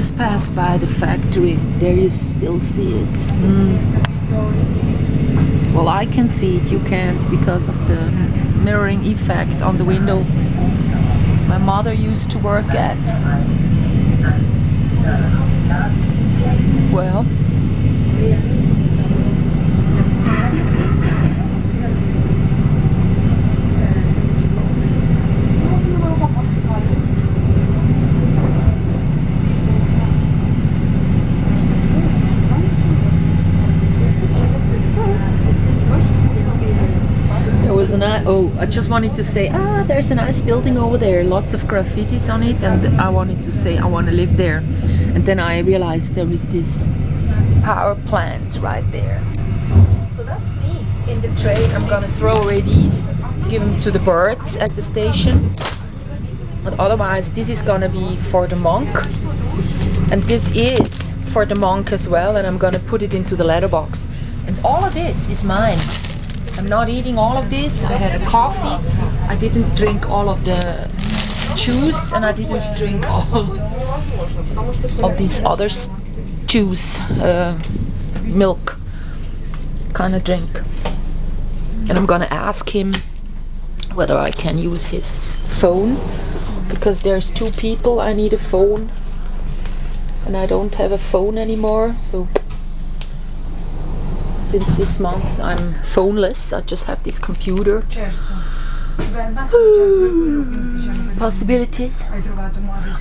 just passed by the factory. There you still see it. Well, I can see it, you can't because of the mirroring effect on the window my mother used to work at. Well, I just wanted to say, there's a nice building over there, lots of graffitis on it, and I wanted to say I want to live there. And then I realized there is this power plant right there. So that's me in the train. I'm gonna throw away these, give them to the birds at the station. But otherwise, this is gonna be for the monk, and this is for the monk as well, and I'm gonna put it into the letterbox. And all of this is mine. I'm not eating all of this. I had a coffee. I didn't drink all of the juice, and I didn't drink all of these other juice, milk kind of drink. And I'm gonna ask him whether I can use his phone, because there's 2 people. I need a phone, and I don't have a phone anymore. So since this month I'm phoneless. I just have this computer. Possibilities.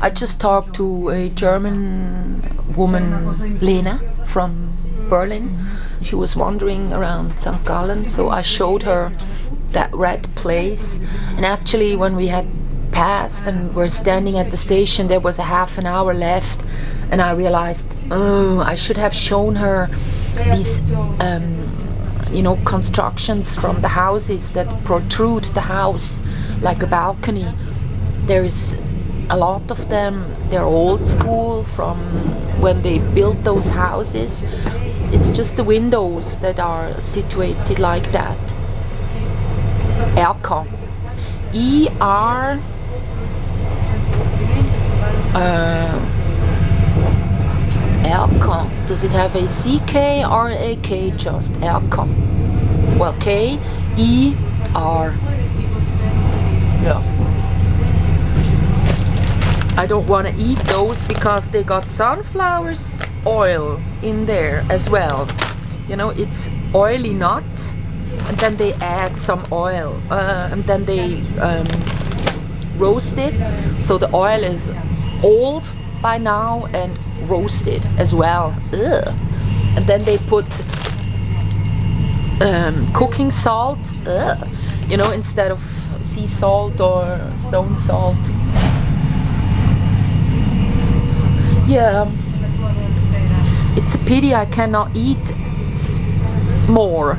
I just talked to a German woman, Lena, from Berlin. She was wandering around St.Gallen, so I showed her that red place. And actually, when we had passed and were standing at the station, there was a half an hour left, and I realized, I should have shown her these constructions from the houses that protrude the house like a balcony. There's a lot of them. They're old school from when they built those houses. It's just the windows that are situated like that. Erkan. E-R Erkan. Does it have a CK or a K just? Erkan. Well, K-E-R. Yeah. I don't want to eat those because they got sunflowers oil in there as well. You know, it's oily nuts, and then they add some oil, and then they roast it. So the oil is old by now and roasted as well. Ugh. And then they put cooking salt, instead of sea salt or stone salt. Yeah, it's a pity I cannot eat more,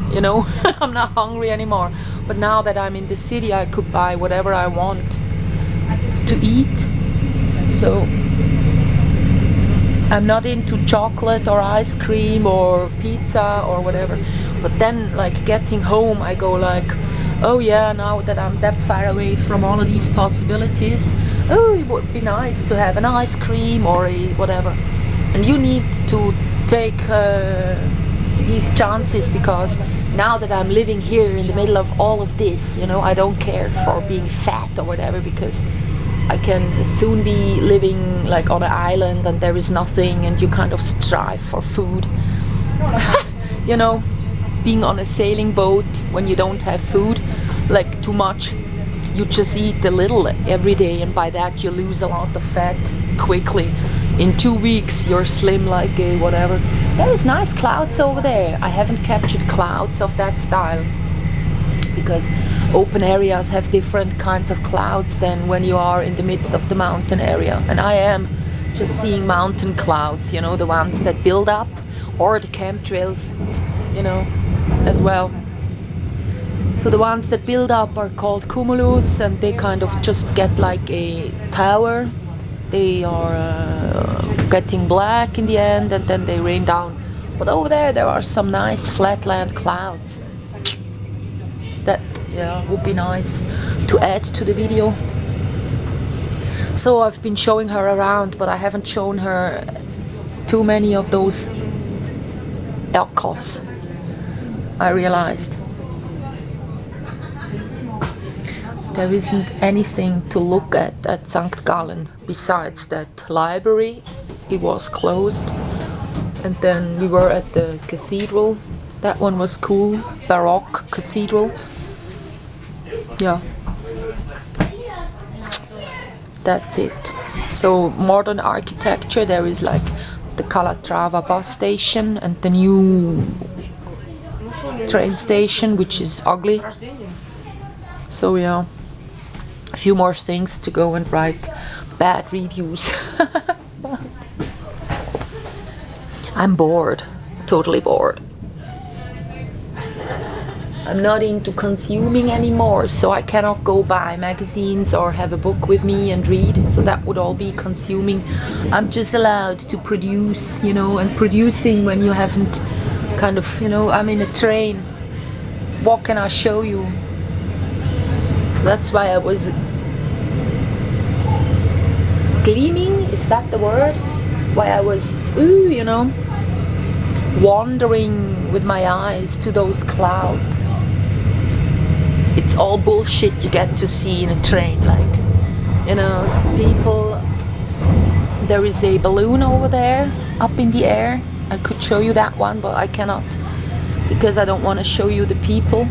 I'm not hungry anymore. But now that I'm in the city, I could buy whatever I want to eat. So I'm not into chocolate or ice cream or pizza or whatever. But then, like, getting home, I go like, oh yeah, now that I'm that far away from all of these possibilities, it would be nice to have an ice cream or a whatever. And you need to take these chances, because now that I'm living here in the middle of all of this, I don't care for being fat or whatever, because I can soon be living like on an island and there is nothing, and you kind of strive for food. Being on a sailing boat when you don't have food, like too much, you just eat a little every day, and by that you lose a lot of fat quickly. In 2 weeks you're slim like a whatever. There is nice clouds over there. I haven't captured clouds of that style, because open areas have different kinds of clouds than when you are in the midst of the mountain area. And I am just seeing mountain clouds, the ones that build up, or the chemtrails, as well. So the ones that build up are called cumulus, and they kind of just get like a tower. They are getting black in the end, and then they rain down. But over there are some nice flatland clouds. That would be nice to add to the video. So I've been showing her around, but I haven't shown her too many of those elkos, I realized. There isn't anything to look at St. Gallen besides that library. It was closed. And then we were at the cathedral. That one was cool, Baroque cathedral. Yeah. That's it. So modern architecture, there is like the Calatrava bus station and the new train station, which is ugly. So yeah, a few more things to go and write bad reviews. I'm bored, totally bored. I'm not into consuming anymore, so I cannot go buy magazines or have a book with me and read, so that would all be consuming. I'm just allowed to produce, you know, and producing when you haven't kind of, you know, I'm in a train. What can I show you? That's why I was gleaming, is that the word? Why I was, you know, wandering with my eyes to those clouds. It's all bullshit you get to see in a train, like, you know, it's the people. There is a balloon over there, up in the air. I could show you that one, but I cannot, because I don't want to show you the people.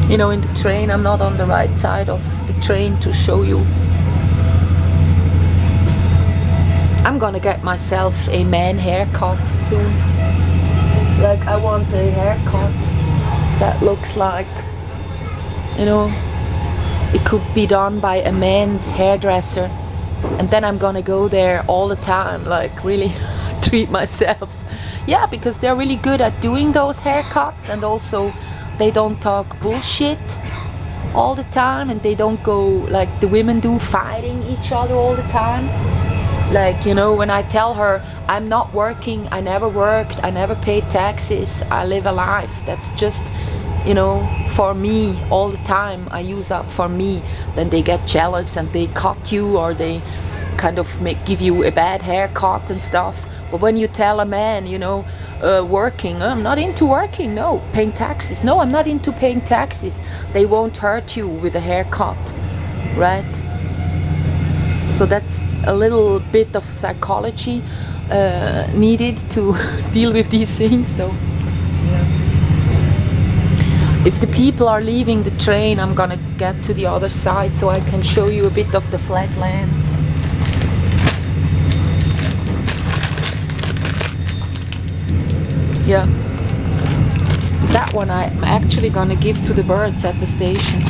You know, in the train, I'm not on the right side of the train to show you. I'm gonna get myself a man haircut soon. Like, I want a haircut that looks like, you know, it could be done by a man's hairdresser. And then I'm gonna go there all the time, like really treat myself. Yeah, because they're really good at doing those haircuts, and also they don't talk bullshit all the time, and they don't go like the women do, fighting each other all the time. Like, you know, when I tell her I'm not working, I never worked, I never paid taxes, I live a life that's just, you know, for me all the time, I use up for me, then they get jealous and they cut you, or they kind of give you a bad haircut and stuff. But when you tell a man, you know, working, I'm not into working, no. Paying taxes, no, I'm not into paying taxes, they won't hurt you with a haircut, right? So that's a little bit of psychology needed to deal with these things. So yeah. If the people are leaving the train, I'm gonna get to the other side so I can show you a bit of the flatlands. Yeah, that one I'm actually gonna give to the birds at the station.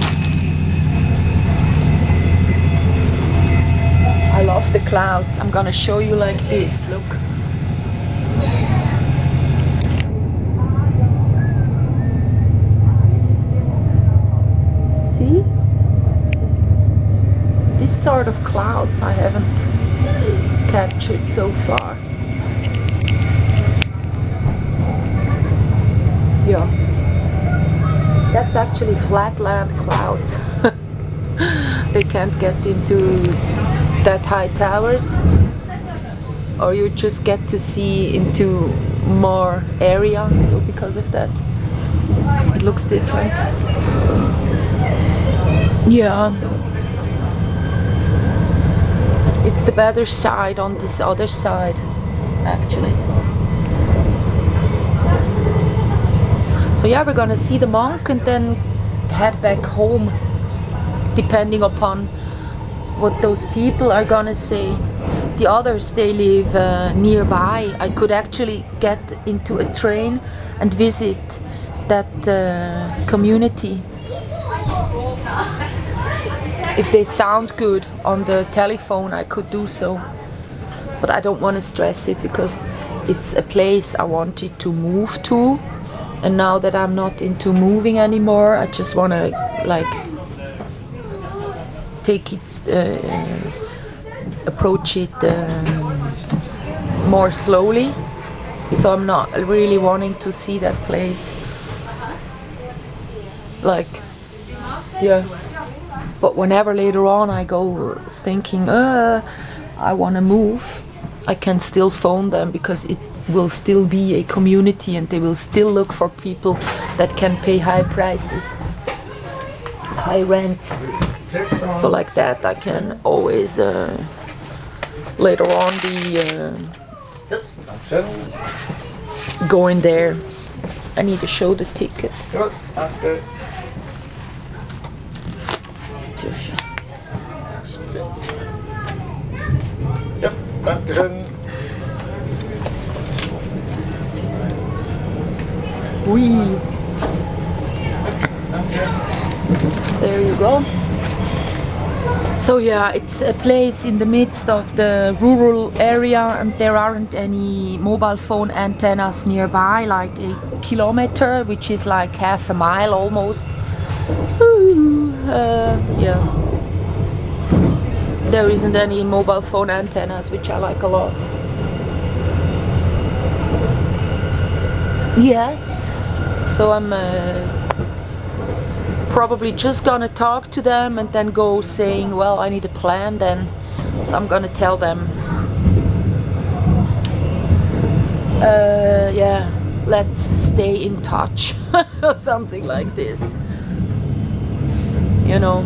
I love the clouds. I'm gonna show you like this, look. See? This sort of clouds I haven't captured so far. Yeah. That's actually flatland clouds. They can't get into that high towers, or you just get to see into more area, so because of that it looks different. Yeah, it's the better side on this other side actually. So yeah, we're gonna see the monk and then head back home, depending upon what those people are gonna say. The others, they live nearby. I could actually get into a train and visit that community. If they sound good on the telephone, I could do so. But I don't want to stress it, because it's a place I wanted to move to. And now that I'm not into moving anymore, I just want to like take it, approach it more slowly. So I'm not really wanting to see that place. Like, yeah. But whenever later on I go thinking, I want to move, I can still phone them because it will still be a community and they will still look for people that can pay high prices, high rents. So like that I can always later on be going there. I need to show the ticket. Ja, dankeschön. Oui. There you go. So yeah, it's a place in the midst of the rural area and there aren't any mobile phone antennas nearby, like a kilometer, which is like half a mile almost. Yeah. There isn't any mobile phone antennas, which I like a lot. Yes. So I'm probably just gonna talk to them and then go saying, well, I need a plan then. So I'm gonna tell them, yeah, let's stay in touch or something like this, you know.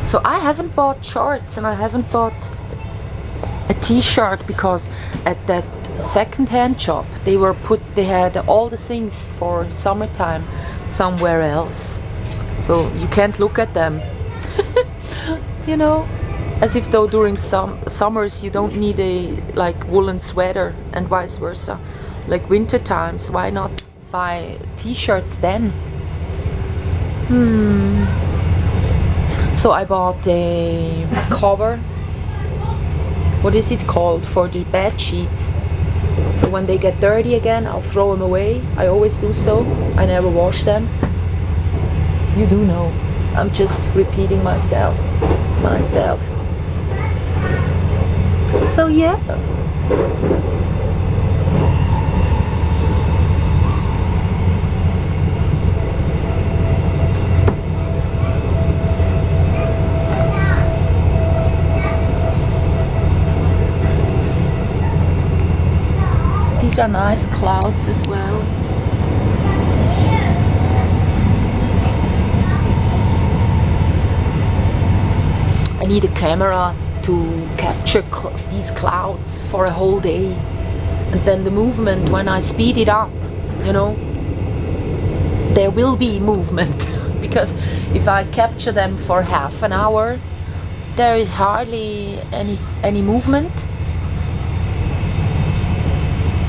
So I haven't bought shorts and I haven't bought a t-shirt because at that second-hand shop they had all the things for summertime somewhere else. So you can't look at them. You know, as if though during summers you don't need a like woolen sweater and vice versa. Like winter times, why not buy t-shirts then? So I bought a cover, what is it called, for the bed sheets. So when they get dirty again, I'll throw them away. I always do so. I never wash them. You do know. I'm just repeating myself. So yeah. These are nice clouds as well. I need a camera to capture these clouds for a whole day. And then the movement, when I speed it up, you know, there will be movement. Because if I capture them for half an hour, there is hardly any movement.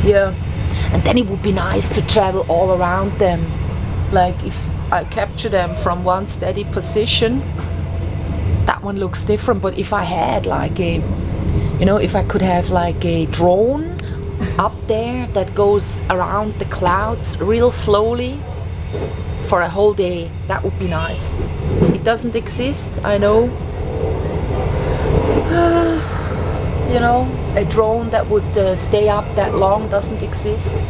Yeah, and then it would be nice to travel all around them. Like if I capture them from one steady position, that one looks different. But if I had like if I could have like a drone up there that goes around the clouds real slowly for a whole day, that would be nice. It doesn't exist, I know. You know, a drone that would stay up that long doesn't exist.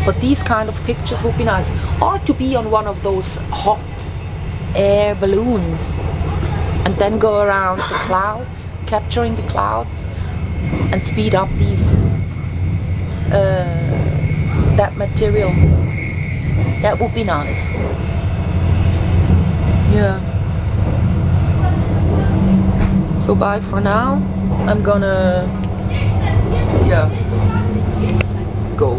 But these kind of pictures would be nice. Or to be on one of those hot air balloons and then go around the clouds, capturing the clouds and speed up that material. That would be nice. Yeah. So bye for now. I'm gonna go.